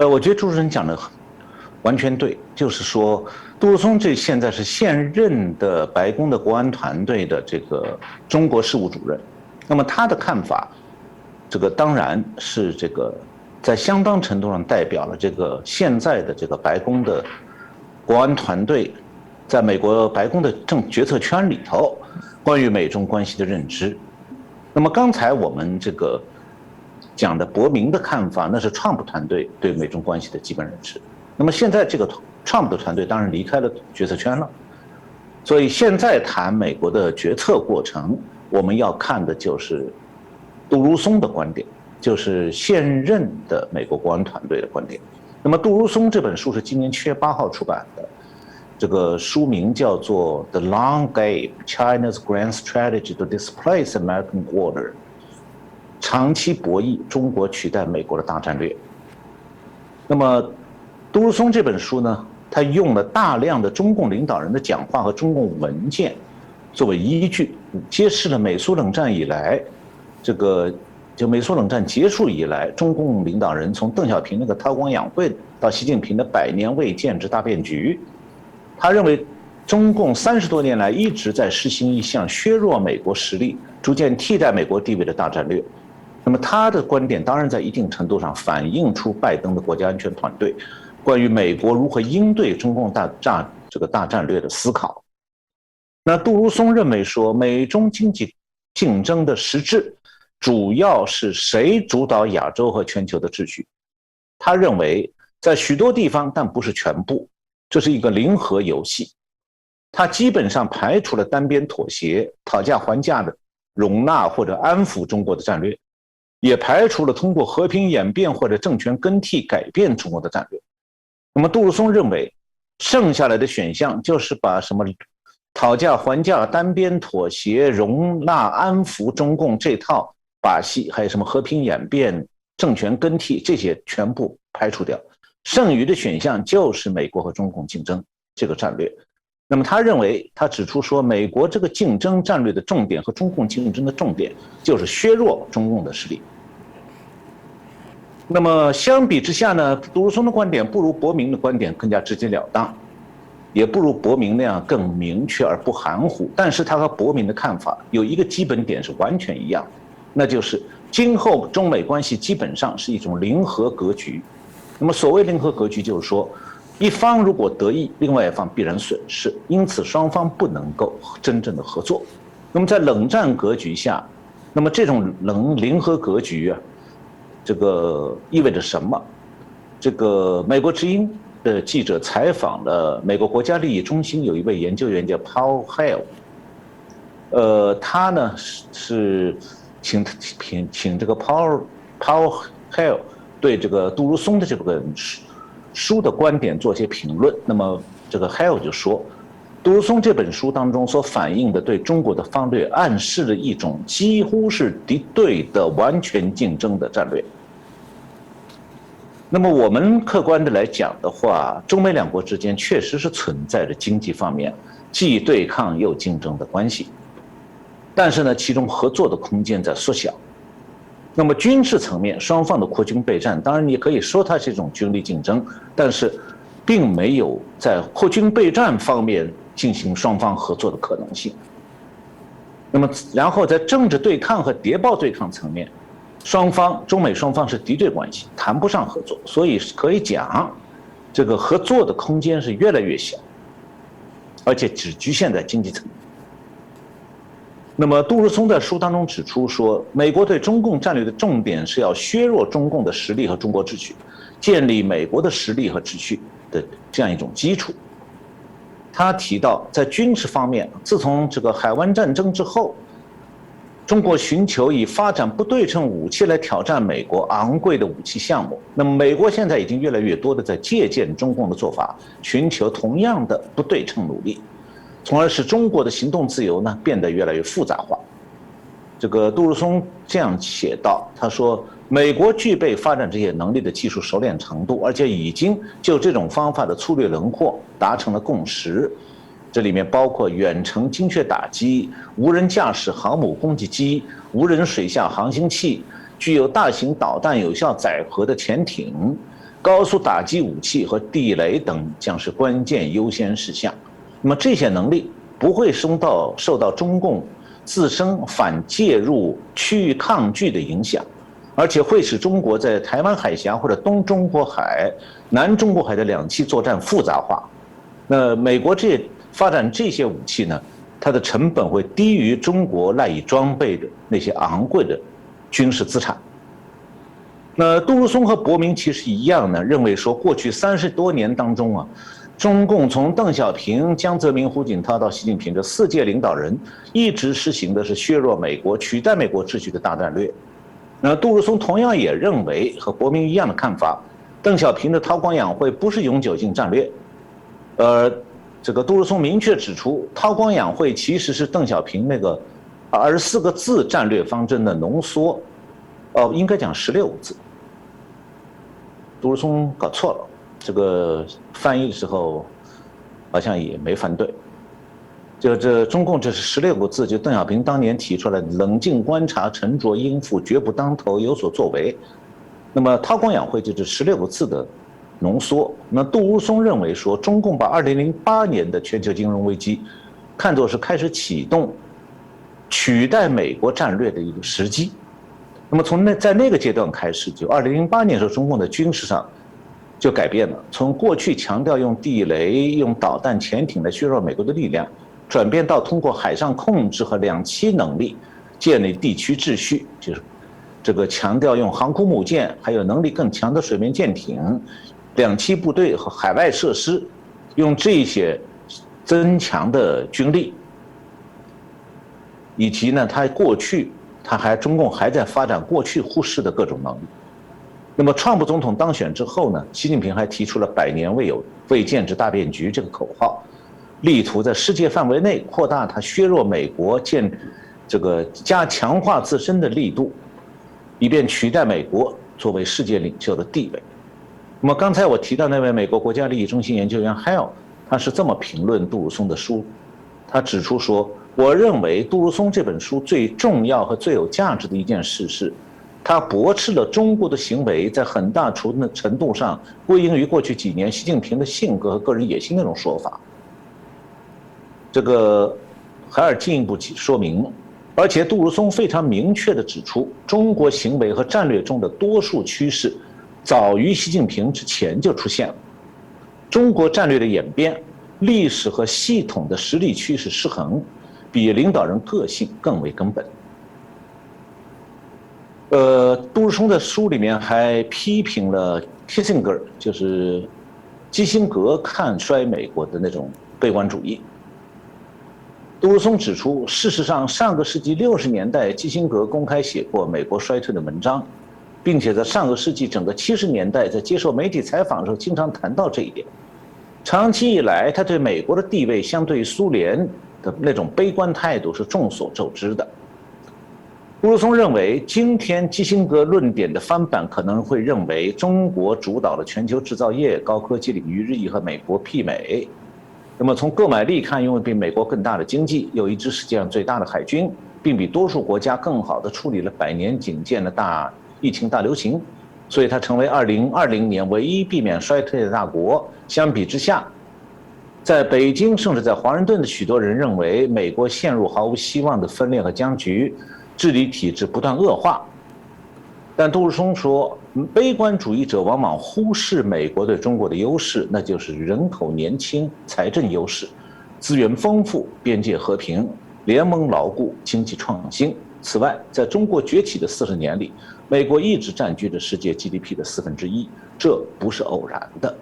我觉得主持人讲的完全对，就是说，杜鲁松现在是现任的白宫的国安团队的这个中国事务主任，那么他的看法，这个当然是这个在相当程度上代表了这个现在的这个白宫的国安团队，在美国白宫的决策圈里头关于美中关系的认知。那么刚才我们这个讲的伯明的看法，那是 Trump 团队对美中关系的基本认识。那么现在这个 Trump 的团队当然离开了决策圈了，所以现在谈美国的决策过程，我们要看的就是杜鲁松的观点，就是现任的美国国安团队的观点。那么杜鲁松这本书是今年7月8号出版的，这个书名叫做《The Long Game: China's Grand Strategy to Displace American Order》。长期博弈，中国取代美国的大战略。那么，杜鲁松这本书呢，他用了大量的中共领导人的讲话和中共文件作为依据，揭示了美苏冷战以来，美苏冷战结束以来，中共领导人从邓小平那个韬光养晦到习近平的100年未见之大变局。他认为，中共30多年来一直在实行一项削弱美国实力、逐渐替代美国地位的大战略。那么他的观点当然在一定程度上反映出拜登的国家安全团队关于美国如何应对中共大战略的思考。那杜鲁松认为说，美中经济竞争的实质主要是谁主导亚洲和全球的秩序。他认为在许多地方，但不是全部，这是一个零和游戏。他基本上排除了单边妥协、讨价还价的容纳或者安抚中国的战略，也排除了通过和平演变或者政权更替改变中国的战略。那么杜鲁松认为，剩下来的选项就是把什么讨价还价、单边妥协、容纳、安抚中共这套把戏，还有什么和平演变、政权更替，这些全部排除掉，剩余的选项就是美国和中共竞争这个战略。那么他认为，他指出说，美国这个竞争战略的重点和中共竞争的重点就是削弱中共的实力。那么相比之下呢，杜鲁松的观点不如伯明的观点更加直截了当，也不如伯明那样更明确而不含糊。但是他和伯明的看法有一个基本点是完全一样，那就是今后中美关系基本上是一种零和格局。那么所谓零和格局，就是说，一方如果得益，另外一方必然损失，因此双方不能够真正的合作。那么在冷战格局下，那么这种零和格局啊，这个意味着什么？这个美国之音的记者采访了美国国家利益中心有一位研究员叫 Paul Hale，他呢是请这个 Paul Hale 对这个杜鲁松的这本书的观点做些评论。那么这个 Hale 就说，杜鲁松这本书当中所反映的对中国的方略，暗示了一种几乎是敌对的完全竞争的战略。那么我们客观的来讲的话，中美两国之间确实是存在着经济方面既对抗又竞争的关系，但是呢，其中合作的空间在缩小。那么军事层面，双方的扩军备战，当然你可以说它是一种军力竞争，但是并没有在扩军备战方面进行双方合作的可能性。那么然后在政治对抗和谍报对抗层面，中美双方是敌对关系，谈不上合作，所以可以讲，这个合作的空间是越来越小，而且只局限在经济层面。那么杜鲁松在书当中指出说，美国对中共战略的重点是要削弱中共的实力和中国秩序，建立美国的实力和秩序的这样一种基础。他提到，在军事方面，自从这个海湾战争之后，中国寻求以发展不对称武器来挑战美国昂贵的武器项目。那么美国现在已经越来越多的在借鉴中共的做法，寻求同样的不对称努力，从而使中国的行动自由呢变得越来越复杂化。这个杜鲁松这样写道，他说，美国具备发展这些能力的技术熟练程度，而且已经就这种方法的粗略轮廓达成了共识。这里面包括远程精确打击、无人驾驶航母攻击机、无人水下航行器、具有大型导弹有效载荷的潜艇、高速打击武器和地雷等将是关键优先事项。那么这些能力不会受到中共自身反介入区域抗拒的影响，而且会使中国在台湾海峡或者东中国海、南中国海的两栖作战复杂化。那美国发展这些武器呢，它的成本会低于中国赖以装备的那些昂贵的军事资产。那杜如松和伯明其实一样呢，认为说过去30多年当中啊，中共从邓小平、江泽民、胡锦涛到习近平这4届领导人，一直实行的是削弱美国、取代美国秩序的大战略。那杜如松同样也认为和伯明一样的看法，邓小平的韬光养晦不是永久性战略。这个杜如松明确指出，韬光养晦其实是邓小平那个24个字战略方针的浓缩，应该讲16个字。杜如松搞错了，这个翻译的时候好像也没翻对。这中共这是16个字，就邓小平当年提出来的冷静观察、沉着应付、绝不当头、有所作为。那么韬光养晦就是16个字的浓缩。那杜如松认为说，中共把2008年的全球金融危机看作是开始启动取代美国战略的一个时机。那么在那个阶段开始，就2008年的时候，中共的军事上就改变了，从过去强调用地雷、用导弹、潜艇来削弱美国的力量，转变到通过海上控制和两栖能力建立地区秩序，就是这个强调用航空母舰，还有能力更强的水面舰艇、两栖部队和海外设施，用这些增强的军力，以及呢，中共还在发展过去忽视的各种能力。那么，川普总统当选之后呢，习近平还提出了100年未建制大变局这个口号，力图在世界范围内扩大他削弱美国强化自身的力度，以便取代美国作为世界领袖的地位。那么刚才我提到那位美国国家利益中心研究员 Hale， 他是这么评论杜如松的书，他指出说，我认为杜如松这本书最重要和最有价值的一件事是，他驳斥了中国的行为在很大程度上归因于过去几年习近平的性格和个人野心那种说法。这个海尔进一步说明，而且杜如松非常明确地指出，中国行为和战略中的多数趋势早于习近平之前就出现了。中国战略的演变、历史和系统的实力趋势失衡，比领导人个性更为根本。杜如松的书里面还批评了 Kissinger， 就是基辛格看衰美国的那种悲观主义。杜如松指出，事实上，上个世纪60年代，基辛格公开写过美国衰退的文章，并且在上个世纪整个70年代，在接受媒体采访的时候，经常谈到这一点。长期以来，他对美国的地位相对于苏联的那种悲观态度是众所周知的。杜如松认为，今天基辛格论点的翻版可能会认为中国主导了全球制造业、高科技领域日益和美国媲美。那么从购买力看，因为比美国更大的经济，有一支世界上最大的海军，并比多数国家更好地处理了100年仅见的大疫情大流行，所以它成为2020年唯一避免衰退的大国。相比之下，在北京甚至在华盛顿的许多人认为，美国陷入毫无希望的分裂和僵局，治理体制不断恶化。但杜如松说，悲观主义者往往忽视美国对中国的优势，那就是人口年轻、财政优势、资源丰富、边界和平、联盟牢固、经济创新。此外，在中国崛起的40年里，美国一直占据着世界 GDP 的1/4，这不是偶然的。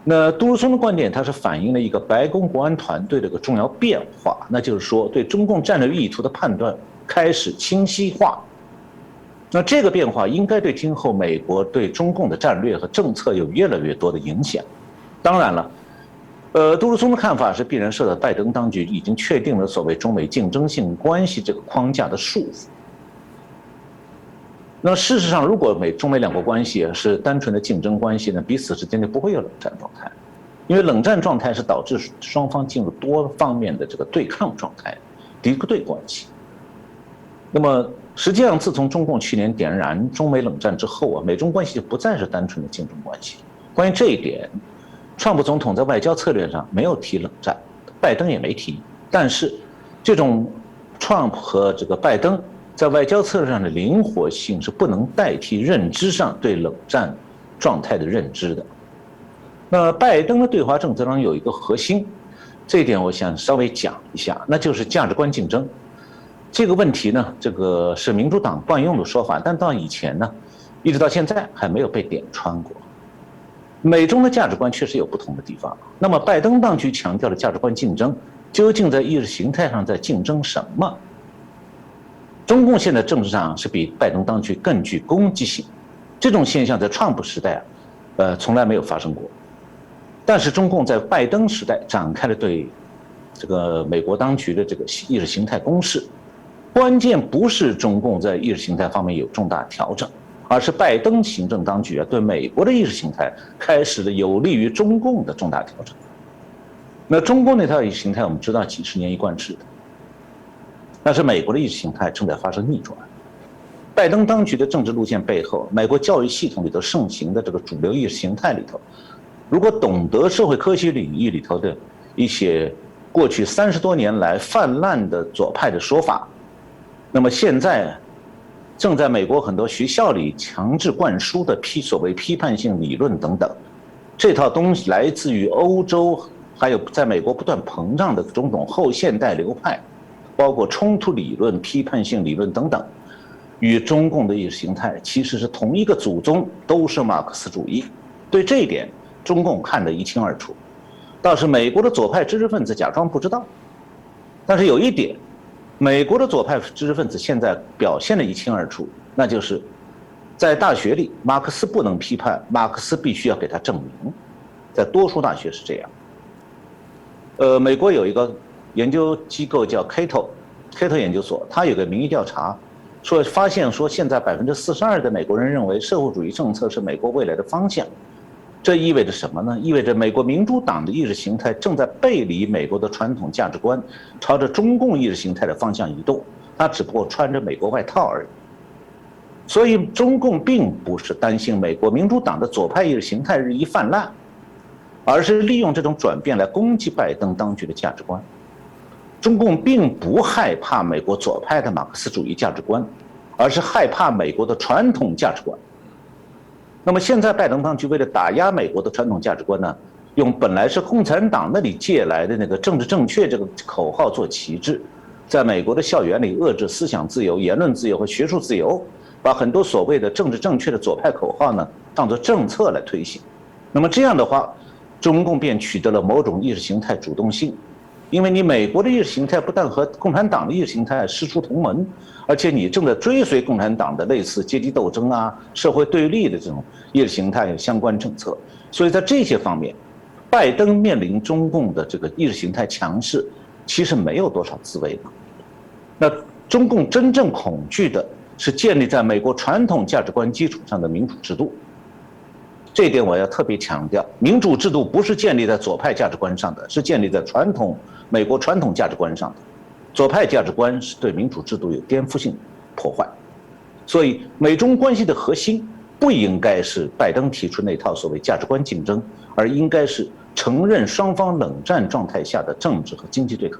那杜如松的观点，它是反映了一个白宫国安团队的一个重要变化，那就是说，对中共战略意图的判断开始清晰化。那这个变化应该对今后美国对中共的战略和政策有越来越多的影响。当然了，杜如松的看法是必然受到拜登当局已经确定了所谓中美竞争性关系这个框架的束缚。那事实上，如果中美两国关系是单纯的竞争关系呢，彼此之间就不会有冷战状态，因为冷战状态是导致双方进入多方面的这个对抗状态、敌对关系。那么实际上，自从中共去年点燃中美冷战之后啊，美中关系就不再是单纯的竞争关系。关于这一点，川普总统在外交策略上没有提冷战，拜登也没提。但是，这种川普和这个拜登在外交策略上的灵活性是不能代替认知上对冷战状态的认知的。那拜登的对华政策上有一个核心，这一点我想稍微讲一下，那就是价值观竞争。这个问题呢，这个是民主党惯用的说法，但到以前呢，一直到现在还没有被点穿过。美中的价值观确实有不同的地方。那么拜登当局强调的价值观竞争，究竟在意识形态上在竞争什么？中共现在政治上是比拜登当局更具攻击性，这种现象在川普时代从来没有发生过。但是中共在拜登时代展开了对这个美国当局的这个意识形态攻势，关键不是中共在意识形态方面有重大调整，而是拜登行政当局对美国的意识形态开始了有利于中共的重大调整。那中共那套意识形态我们知道几十年一贯制的，但是美国的意识形态正在发生逆转。拜登当局的政治路线背后，美国教育系统里头盛行的这个主流意识形态里头，如果懂得社会科学领域里头的一些过去30多年来泛滥的左派的说法，那么现在正在美国很多学校里强制灌输的所谓批判性理论等等，这套东西来自于欧洲，还有在美国不断膨胀的种种后现代流派，包括冲突理论、批判性理论等等，与中共的意识形态其实是同一个祖宗，都是马克思主义。对这一点，中共看得一清二楚，倒是美国的左派知识分子假装不知道。但是有一点，美国的左派知识分子现在表现得一清二楚，那就是在大学里，马克思不能批判，马克思必须要给他证明，在多数大学是这样。美国有一个研究机构叫 Cato 研究所，它有个民意调查，发现现在42%的美国人认为社会主义政策是美国未来的方向。这意味着什么呢？意味着美国民主党的意识形态正在背离美国的传统价值观，朝着中共意识形态的方向移动，它只不过穿着美国外套而已。所以中共并不是担心美国民主党的左派意识形态日益泛滥，而是利用这种转变来攻击拜登当局的价值观。中共并不害怕美国左派的马克思主义价值观，而是害怕美国的传统价值观。那么现在拜登当局为了打压美国的传统价值观呢，用本来是共产党那里借来的那个政治正确这个口号做旗帜，在美国的校园里遏制思想自由、言论自由和学术自由，把很多所谓的政治正确的左派口号呢当作政策来推行。那么这样的话，中共便取得了某种意识形态主动性，因为你美国的意识形态不但和共产党的意识形态师出同门，而且你正在追随共产党的类似阶级斗争啊、社会对立的这种意识形态相关政策，所以在这些方面，拜登面临中共的这个意识形态强势，其实没有多少滋味的。那中共真正恐惧的是建立在美国传统价值观基础上的民主制度。这一点我要特别强调，民主制度不是建立在左派价值观上的，是建立在美国传统价值观上的。左派价值观是对民主制度有颠覆性破坏，所以美中关系的核心不应该是拜登提出那套所谓价值观竞争，而应该是承认双方冷战状态下的政治和经济对抗。